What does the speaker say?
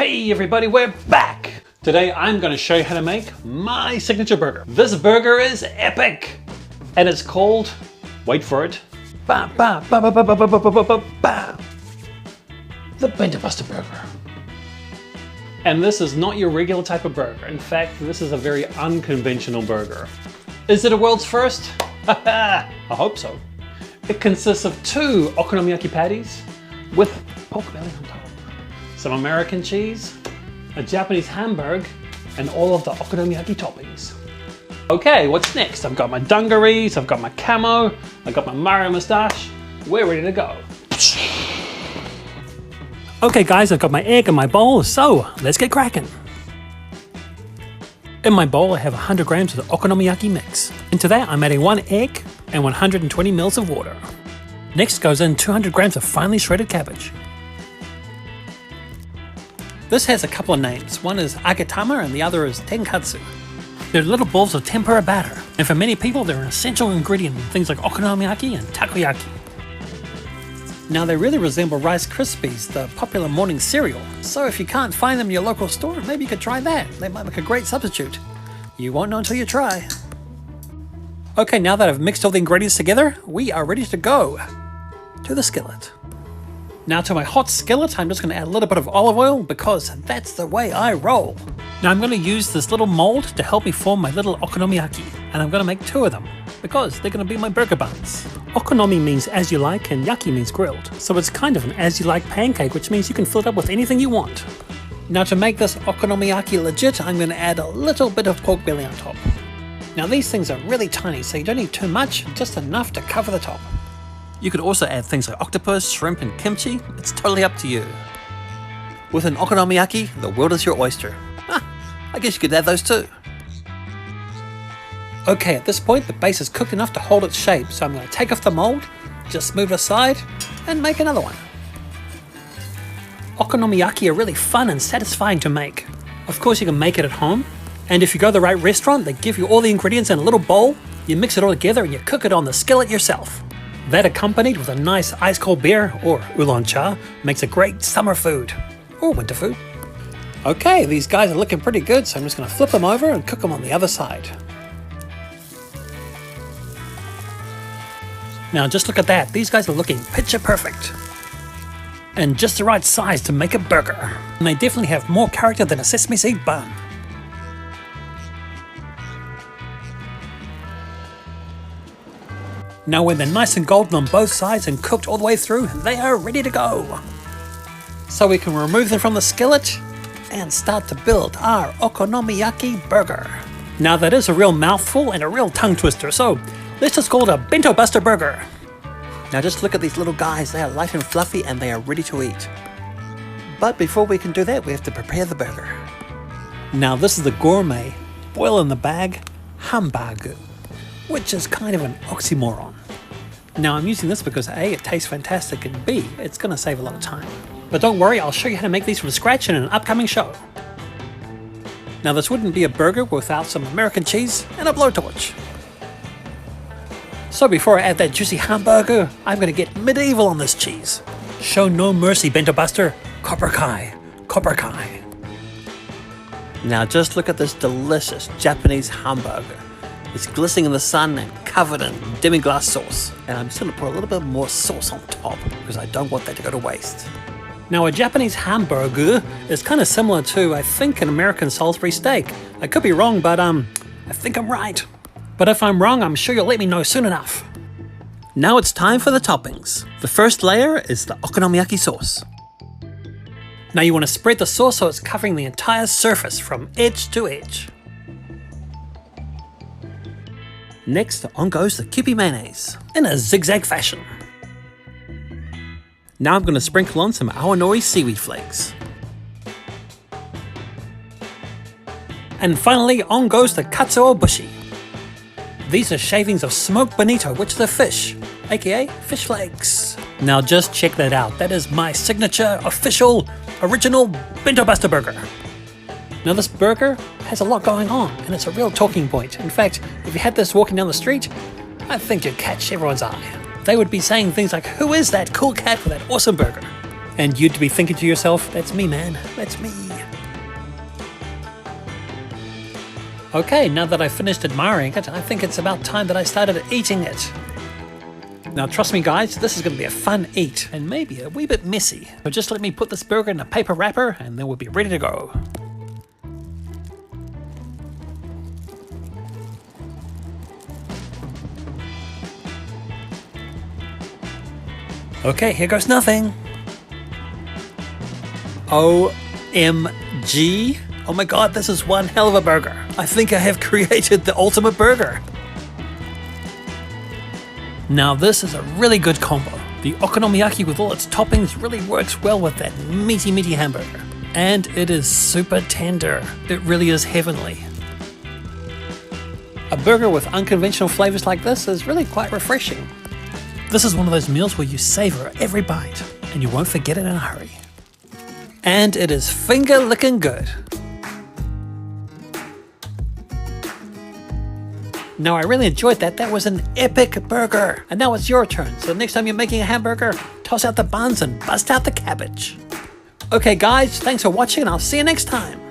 Hey everybody, we're back! Today I'm going to show you how to make my signature burger. This burger is epic! And it's called, wait for it, the Bento Buster Burger. And this is not your regular type of burger. In fact, this is a very unconventional burger. Is it a world's first? I hope so. It consists of 2 okonomiyaki patties with pork belly on top, some American cheese, a Japanese Hamburg, and all of the okonomiyaki toppings. Okay, what's next? I've got my dungarees, I've got my camo, I've got my Mario mustache. We're ready to go. Okay guys, I've got my egg in my bowl, so let's get cracking. In my bowl I have 100 grams of the okonomiyaki mix. Into that I'm adding 1 egg and 120 ml of water. Next goes in 200 grams of finely shredded cabbage. This has a couple of names. One is Agetama and the other is tenkatsu. They're little balls of tempura batter, and for many people they're an essential ingredient in things like okonomiyaki and takoyaki. Now they really resemble Rice Krispies, the popular morning cereal, so if you can't find them in your local store, maybe you could try that. They might make a great substitute. You won't know until you try. Okay, now that I've mixed all the ingredients together, we are ready to go to the skillet. Now to my hot skillet, I'm just going to add a little bit of olive oil because that's the way I roll. Now I'm going to use this little mold to help me form my little okonomiyaki, and I'm going to make 2 of them because they're going to be my burger buns. Okonomi means as you like and yaki means grilled, so it's kind of an as you like pancake, which means you can fill it up with anything you want. Now to make this okonomiyaki legit, I'm going to add a little bit of pork belly on top. Now these things are really tiny, so you don't need too much, just enough to cover the top. You could also add things like octopus, shrimp, and kimchi. It's totally up to you. With an okonomiyaki, the world is your oyster. I guess you could add those too. Okay, at this point the base is cooked enough to hold its shape, so I'm going to take off the mold, just move it aside, and make another one. Okonomiyaki are really fun and satisfying to make. Of course you can make it at home, and if you go to the right restaurant, they give you all the ingredients in a little bowl, you mix it all together and you cook it on the skillet yourself. That accompanied with a nice ice cold beer or oolong cha makes a great summer food, or winter food. Okay, these guys are looking pretty good, so I'm just going to flip them over and cook them on the other side. Now just look at that, these guys are looking picture perfect. And just the right size to make a burger. And they definitely have more character than a sesame seed bun. Now when they're nice and golden on both sides and cooked all the way through, they are ready to go. So we can remove them from the skillet and start to build our okonomiyaki burger. Now that is a real mouthful and a real tongue twister, so let's just call it a Bento Buster Burger. Now just look at these little guys, they are light and fluffy and they are ready to eat. But before we can do that, we have to prepare the burger. Now this is the gourmet, boil in the bag, Hamburg, which is kind of an oxymoron. Now I'm using this because A, it tastes fantastic, and B, it's going to save a lot of time. But don't worry, I'll show you how to make these from scratch in an upcoming show. Now this wouldn't be a burger without some American cheese and a blowtorch. So before I add that juicy hamburger, I'm going to get medieval on this cheese. Show no mercy, Bento Buster. Copper Kai, Copper Kai. Now just look at this delicious Japanese hamburger. It's glistening in the sun and covered in demi-glace sauce. And I'm just going to put a little bit more sauce on top because I don't want that to go to waste. Now a Japanese hamburger is kind of similar to, I think, an American Salisbury steak. I could be wrong, but I think I'm right. But if I'm wrong, I'm sure you'll let me know soon enough. Now it's time for the toppings. The first layer is the okonomiyaki sauce. Now you want to spread the sauce so it's covering the entire surface from edge to edge. Next, on goes the Kewpie mayonnaise in a zigzag fashion. Now I'm going to sprinkle on some Aonori seaweed flakes. And finally, on goes the Katsuobushi. These are shavings of smoked bonito, which is a fish, aka fish flakes. Now just check that out. That is my signature, official, original Bento Buster Burger. Now this burger has a lot going on, and it's a real talking point. In fact, if you had this walking down the street, I think you'd catch everyone's eye. They would be saying things like, "Who is that cool cat with that awesome burger?" And you'd be thinking to yourself, that's me, man, that's me. Okay, now that I've finished admiring it, I think it's about time that I started eating it. Now trust me guys, this is going to be a fun eat, and maybe a wee bit messy. So just let me put this burger in a paper wrapper, and then we'll be ready to go. Okay, here goes nothing. OMG. Oh my god, this is one hell of a burger. I think I have created the ultimate burger. Now this is a really good combo. The okonomiyaki with all its toppings really works well with that meaty hamburger. And it is super tender. It really is heavenly. A burger with unconventional flavors like this is really quite refreshing. This is one of those meals where you savor every bite and you won't forget it in a hurry. And it is finger licking good. Now I really enjoyed that. That was an epic burger. And now it's your turn. So next time you're making a hamburger, toss out the buns and bust out the cabbage. Okay guys, thanks for watching and I'll see you next time.